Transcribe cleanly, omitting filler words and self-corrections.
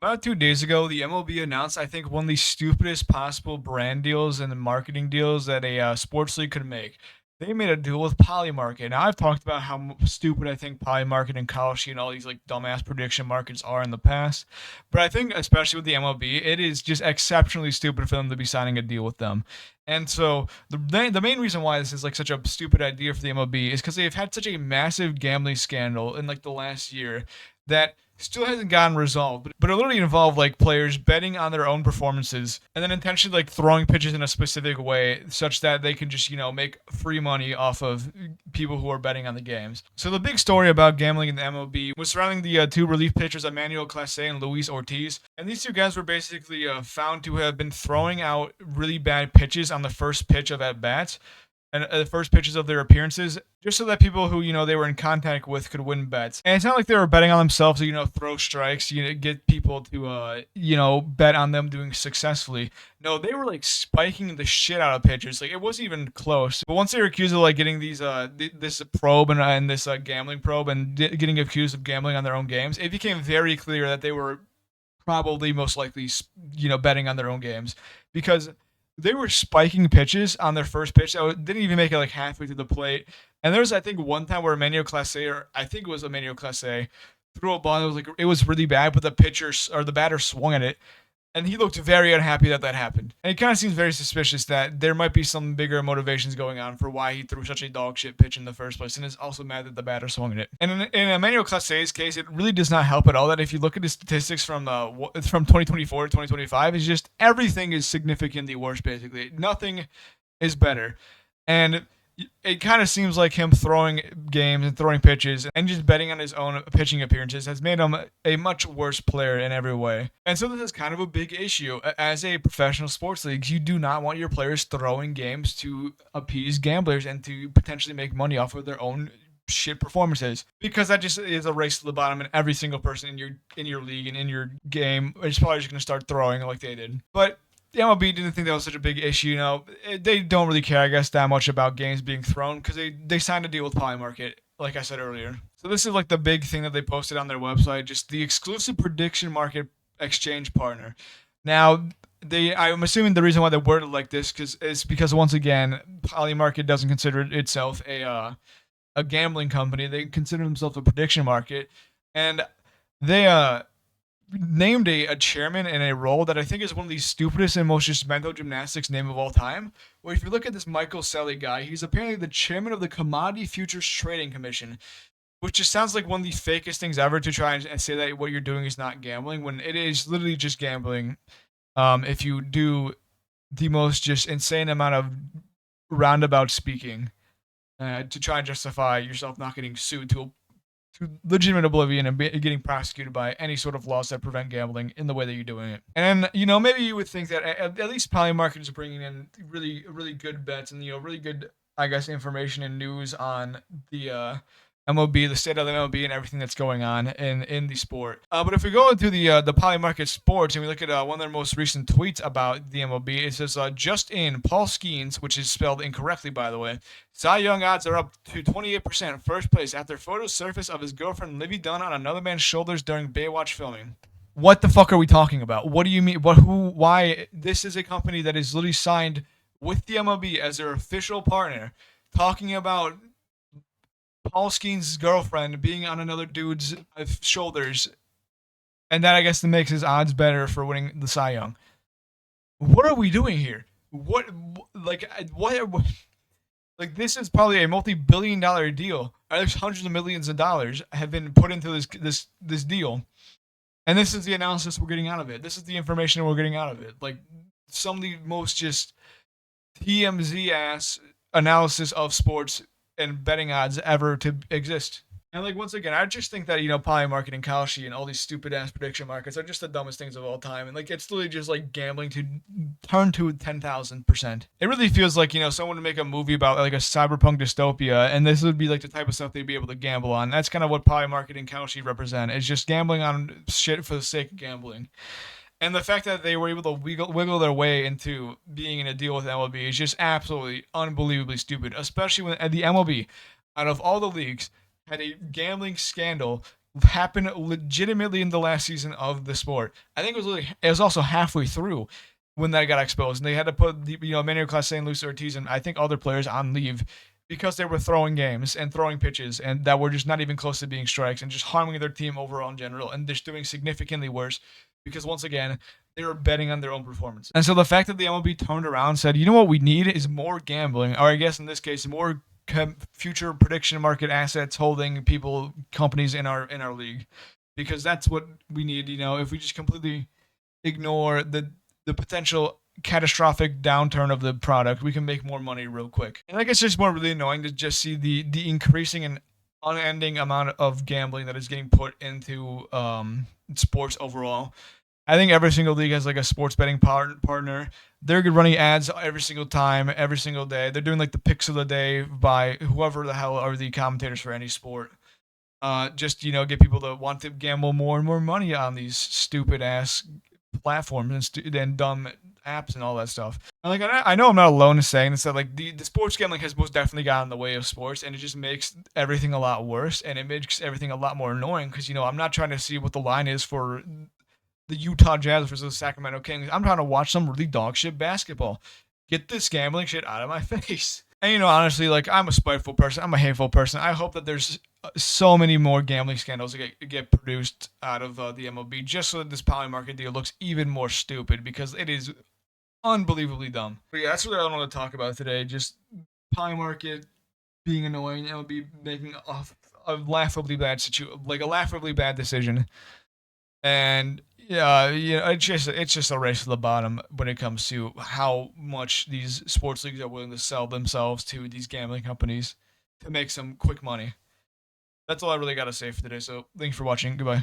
About 2 days ago, the MLB announced, I think, one of the stupidest possible brand deals and marketing deals that a sports league could make. They made a deal with Polymarket. Now, I've talked about how stupid I think Polymarket and Kalshi and all these like dumbass prediction markets are in the past, but I think, especially with the MLB, it is just exceptionally stupid for them to be signing a deal with them. And so the main reason why this is like such a stupid idea for the MLB is because they've had such a massive gambling scandal in like the last year that still hasn't gotten resolved, but it literally involved like players betting on their own performances and then intentionally like throwing pitches in a specific way such that they can just, make free money off of people who are betting on the games. So the big story about gambling in the MLB was surrounding the two relief pitchers, Emmanuel Clase and Luis Ortiz. And these two guys were basically found to have been throwing out really bad pitches on the first pitch of at bats and the first pitches of their appearances, just so that people who they were in contact with could win bets. And it's not like they were betting on themselves to throw strikes, get people to bet on them doing successfully. No, they were like spiking the shit out of pitchers. Like it wasn't even close. But once they were accused of like getting these this probe and this gambling probe and getting accused of gambling on their own games, it became very clear that they were probably most likely betting on their own games, because they were spiking pitches on their first pitch that didn't even make it like halfway to the plate. And there was, I think, one time where Emmanuel Clase, or I think it was Emmanuel Clase, threw a ball that was like, it was really bad, but the pitcher or the batter swung at it, and he looked very unhappy that happened. And it kind of seems very suspicious that there might be some bigger motivations going on for why he threw such a dog shit pitch in the first place, and is also mad that the batter swung at it. And in Emmanuel Clase's case, it really does not help at all that if you look at his statistics from 2024 to 2025, it's just everything is significantly worse. Basically, nothing is better, and it kind of seems like him throwing games and throwing pitches and just betting on his own pitching appearances has made him a much worse player in every way. And so this is kind of a big issue. As a professional sports league, you do not want your players throwing games to appease gamblers and to potentially make money off of their own shit performances, because that just is a race to the bottom, and every single person in your league and in your game is probably just going to start throwing like they did. But the MLB didn't think that was such a big issue. They don't really care, I guess, that much about games being thrown, because they signed a deal with Polymarket, like I said earlier. So this is like the big thing that they posted on their website, just the exclusive prediction market exchange partner. Now, I'm assuming the reason why they worded like this is because once again, Polymarket doesn't consider itself a gambling company. They consider themselves a prediction market, and they named a chairman in a role that I think is one of the stupidest and most just mental gymnastics name of all time. Where if you look at this Michael Selly guy, he's apparently the chairman of the Commodity Futures Trading Commission, which just sounds like one of the fakest things ever to try and say that what you're doing is not gambling, when it is literally just gambling. If you do the most just insane amount of roundabout speaking to try and justify yourself not getting sued to legitimate oblivion and getting prosecuted by any sort of laws that prevent gambling in the way that you're doing it. And maybe you would think that at least Polymarket is bringing in really, really good bets and really good, I guess, information and news on the MLB, the state of the MLB, and everything that's going on in the sport. But if we go into the Polymarket Sports and we look at one of their most recent tweets about the MLB, it says, just in, Paul Skeens, which is spelled incorrectly, by the way, Cy Young odds are up to 28%, first place, after photos surfaced of his girlfriend Livy Dunn on another man's shoulders during Baywatch filming. What the fuck are we talking about? What do you mean? Why? This is a company that is literally signed with the MLB as their official partner, talking about Paul Skeens' girlfriend being on another dude's shoulders, and that I guess makes his odds better for winning the Cy Young. What are we doing here? What this is probably a multi-billion-dollar deal. There's hundreds of millions of dollars have been put into this deal, and this is the analysis we're getting out of it. This is the information we're getting out of it. Like some of the most just TMZ ass analysis of sports and betting odds ever to exist. And like once again, I just think that Polymarket and Kalshi and all these stupid ass prediction markets are just the dumbest things of all time. And like it's literally just like gambling to turn to 10,000%. It really feels like someone would make a movie about like a cyberpunk dystopia, and this would be like the type of stuff they'd be able to gamble on. That's kind of what Polymarket and Kalshi represent. It's just gambling on shit for the sake of gambling. And the fact that they were able to wiggle their way into being in a deal with MLB is just absolutely unbelievably stupid, especially when the MLB, out of all the leagues, had a gambling scandal happened legitimately in the last season of the sport. I think it was also halfway through when that got exposed, and they had to put Manuel Class St. Luis Ortiz and I think other players on leave because they were throwing games and throwing pitches and that were just not even close to being strikes and just harming their team overall in general and just doing significantly worse because once again they were betting on their own performance. And so the fact that the MLB turned around and said, you know what we need is more gambling, or I guess in this case more future prediction market assets holding people companies in our league, because that's what we need. If we just completely ignore the potential catastrophic downturn of the product, we can make more money real quick. And I guess it's just more really annoying to just see the increasing and unending amount of gambling that is getting put into sports overall. I think every single league has like a sports betting partner. They're running ads every single time, every single day. They're doing like the picks of the day by whoever the hell are the commentators for any sport. Just get people to want to gamble more and more money on these stupid ass platforms and dumb apps and all that stuff. And like I know I'm not alone in saying this, that like the sports gambling has most definitely got in the way of sports, and it just makes everything a lot worse, and it makes everything a lot more annoying because I'm not trying to see what the line is for the Utah Jazz versus the Sacramento Kings. I'm trying to watch some really dog shit basketball. Get this gambling shit out of my face. And honestly, like I'm a spiteful person. I'm a hateful person. I hope that there's so many more gambling scandals that get produced out of the MLB just so that this poly market deal looks even more stupid because it is unbelievably dumb. But yeah, that's what I want to talk about today. Just poly market being annoying, MLB making a laughably bad like a laughably bad decision. And yeah, it's just a race to the bottom when it comes to how much these sports leagues are willing to sell themselves to these gambling companies to make some quick money. That's all I really got to say for today. So thanks for watching. Goodbye.